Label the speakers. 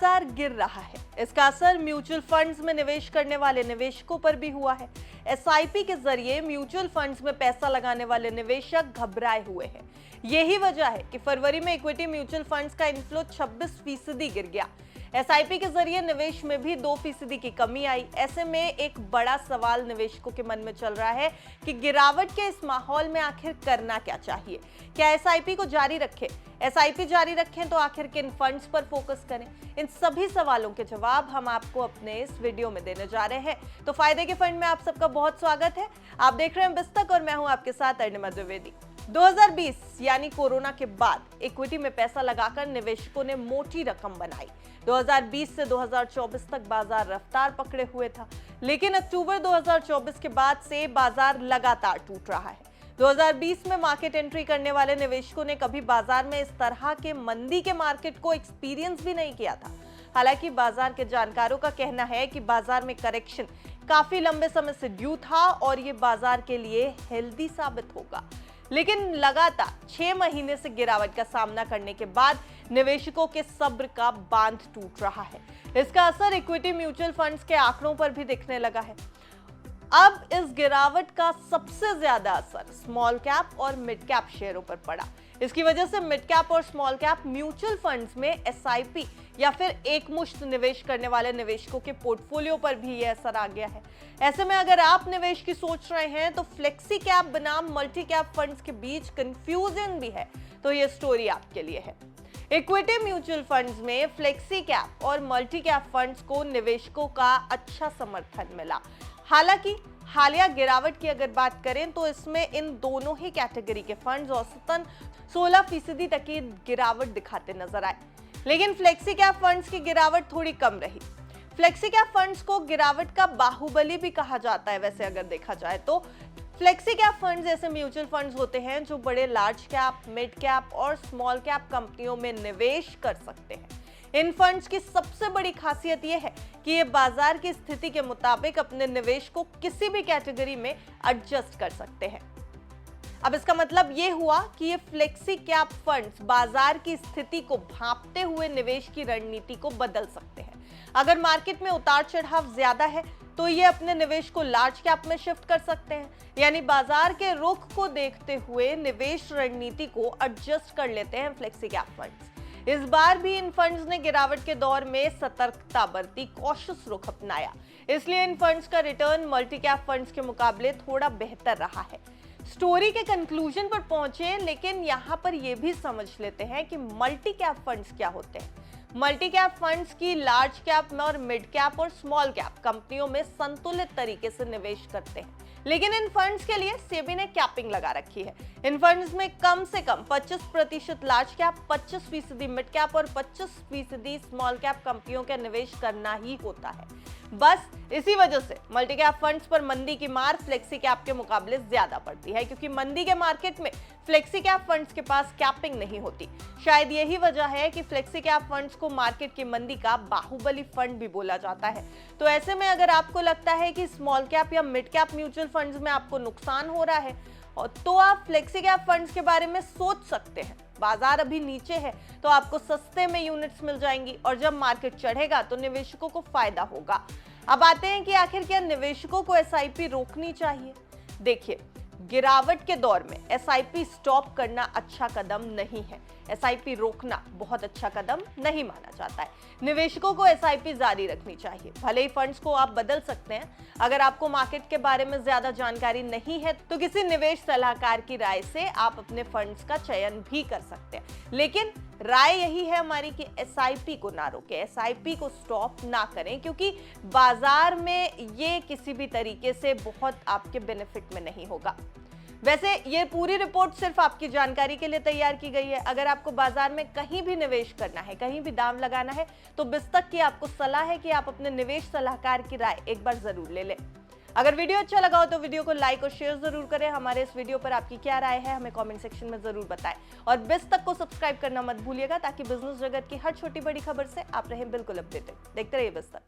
Speaker 1: बाजार गिर रहा है। इसका असर म्यूचुअल फंड्स में निवेश करने वाले निवेशकों पर भी हुआ है। एसआईपी के जरिए म्यूचुअल फंड्स में पैसा लगाने वाले निवेशक घबराए हुए हैं। यही वजह है कि फरवरी में इक्विटी म्यूचुअल फंड्स का इनफ्लो 26% गिर गया। एसआईपी के जरिए निवेश में भी 2% की कमी आई। ऐसे में एक बड़ा सवाल निवेशकों के मन में चल रहा है कि गिरावट के इस माहौल में आखिर करना क्या चाहिए। क्या एसआईपी को जारी रखें? एसआईपी जारी रखें तो आखिर किन फंड्स पर फोकस करें? इन सभी सवालों के जवाब हम आपको अपने इस वीडियो में देने जा रहे हैं। तो फायदे के फंड में आप सबका बहुत स्वागत है। आप देख रहे हैं बिस्तक और मैं हूं आपके साथ अर्णिमा द्विवेदी। 2020 यानी कोरोना के बाद इक्विटी में पैसा लगाकर निवेशकों ने मोटी रकम बनाई। 2020 से 2024 तक बाजार रफ्तार पकड़े हुए था, लेकिन अक्टूबर 2024 के बाद से बाजार लगातार टूट रहा है। 2020 में मार्केट एंट्री करने वाले निवेशकों ने कभी बाजार में इस तरह के मंदी के मार्केट को एक्सपीरियंस भी नहीं किया था। हालांकि बाजार के जानकारों का कहना है कि बाजार में करेक्शन काफी लंबे समय से ड्यू था और ये बाजार के लिए हेल्दी साबित होगा। लेकिन लगातार 6 महीने से गिरावट का सामना करने के बाद निवेशकों के सब्र का बांध टूट रहा है। इसका असर इक्विटी म्यूचुअल फंड्स के आंकड़ों पर भी दिखने लगा है। अब इस गिरावट का सबसे ज्यादा असर स्मॉल कैप और मिड कैप शेयरों पर पड़ा। इसकी वजह से मिड कैप और स्मॉल कैप म्यूचुअल फंड्स में एसआईपी या फिर एकमुश्त निवेश करने वाले निवेशकों के पोर्टफोलियो पर भी यह असर आ गया है। ऐसे में अगर आप निवेश की सोच रहे हैं तो फ्लेक्सी कैप बनाम मल्टी कैप फंड्स के बीच कंफ्यूजन भी है, तो ये स्टोरी आपके लिए है। इक्विटी म्यूचुअल फंड्स में फ्लेक्सी कैप और मल्टी कैप फंड्स को निवेशकों का अच्छा समर्थन मिला। हालांकि हालिया गिरावट की अगर बात करें तो इसमें इन दोनों ही कैटेगरी के फंड्स औसतन 16% तक की गिरावट दिखाते नजर आए, लेकिन फ्लेक्सी कैप फंड्स की गिरावट थोड़ी कम रही। फ्लेक्सी कैप फंड्स को गिरावट का बाहुबली भी कहा जाता है। वैसे अगर देखा जाए तो फ्लेक्सी कैप फंड्स ऐसे म्यूचुअल फंड्स होते हैं जो बड़े लार्ज कैप, मिड कैप और स्मॉल कैप कंपनियों में निवेश कर सकते हैं। इन फंड्स की सबसे बड़ी खासियत यह है कि ये बाजार की स्थिति के मुताबिक अपने निवेश को किसी भी कैटेगरी में एडजस्ट कर सकते हैं। अब इसका मतलब ये हुआ कि ये फ्लेक्सी कैप फंड्स बाजार की स्थिति को भांपते हुए निवेश की रणनीति को बदल सकते हैं। अगर मार्केट में उतार चढ़ाव ज्यादा है तो ये अपने निवेश को लार्ज कैप में शिफ्ट कर सकते हैं, यानी बाजार के रुख को देखते हुए निवेश रणनीति को एडजस्ट कर लेते हैं फ्लेक्सी कैप फंड्स। इस बार भी इन फंड्स ने गिरावट के दौर में सतर्कता बरती, कॉशियस रुख अपनाया। इसलिए इन फंड्स का रिटर्न मल्टी कैप फंड्स के मुकाबले थोड़ा बेहतर रहा है। स्टोरी के कंक्लूजन पर पहुंचे, लेकिन यहां पर यह भी समझ लेते हैं कि मल्टी कैप फंड्स क्या होते हैं। मल्टी कैप फंड्स की लार्ज कैप में और मिड कैप और स्मॉल कैप कंपनियों में संतुलित तरीके से निवेश करते हैं, लेकिन इन फंड्स के लिए सेबी ने कैपिंग लगा रखी है। इन फंड्स में कम से कम 25% लार्ज कैप, 25% मिड कैप और 25% स्मॉल कैप कंपनियों का निवेश करना ही होता है। बस इसी वजह से मल्टी कैप फंड्स पर मंदी की मार फ्लेक्सी कैप के मुकाबले ज्यादा पड़ती है, क्योंकि मंदी के मार्केट में फ्लेक्सी कैप फंड्स के पास कैपिंग नहीं होती। शायद यही वजह है कि फ्लेक्सी कैप फंड्स को मार्केट की मंदी का बाहुबली फंड भी बोला जाता है। तो ऐसे में अगर आपको लगता है कि स्मॉल कैप या मिड कैप म्यूचुअल फंड्स में आपको नुकसान हो रहा है, तो आप फ्लेक्सी कैप फंड्स के बारे में सोच सकते हैं। बाजार अभी नीचे है तो आपको सस्ते में यूनिट्स मिल जाएंगी और जब मार्केट चढ़ेगा तो निवेशकों को फायदा होगा। अब आते हैं कि आखिर क्या निवेशकों को एसआईपी रोकनी चाहिए। देखिए, गिरावट के दौर में एसआईपी स्टॉप करना अच्छा कदम नहीं है। एसआईपी रोकना बहुत अच्छा कदम नहीं माना जाता है। निवेशकों को एसआईपी जारी रखनी चाहिए। भले ही फंड्स को आप बदल सकते हैं। अगर आपको मार्केट के बारे में ज्यादा जानकारी नहीं है तो किसी निवेश सलाहकार की राय से आप अपने फंड्स का चयन भी कर सकते हैं, लेकिन राय यही है हमारी कि एसआईपी को ना रोकें, एसआईपी को स्टॉप ना करें, क्योंकि बाजार में ये किसी भी तरीके से बहुत आपके बेनिफिट में नहीं होगा। वैसे ये पूरी रिपोर्ट सिर्फ आपकी जानकारी के लिए तैयार की गई है। अगर आपको बाजार में कहीं भी निवेश करना है, कहीं भी दाम लगाना है, तो बिस्तक की आपको सलाह है कि आप अपने निवेश सलाहकार की राय एक बार जरूर ले लें। अगर वीडियो अच्छा लगा हो तो वीडियो को लाइक और शेयर जरूर करें। हमारे इस वीडियो पर आपकी क्या राय है हमें कमेंट सेक्शन में जरूर बताएं, और बिस्तक को सब्सक्राइब करना मत भूलिएगा ताकि बिजनेस जगत की हर छोटी बड़ी खबर से आप रहें बिल्कुल अपडेटेड। देखते रहिए बिस्तक।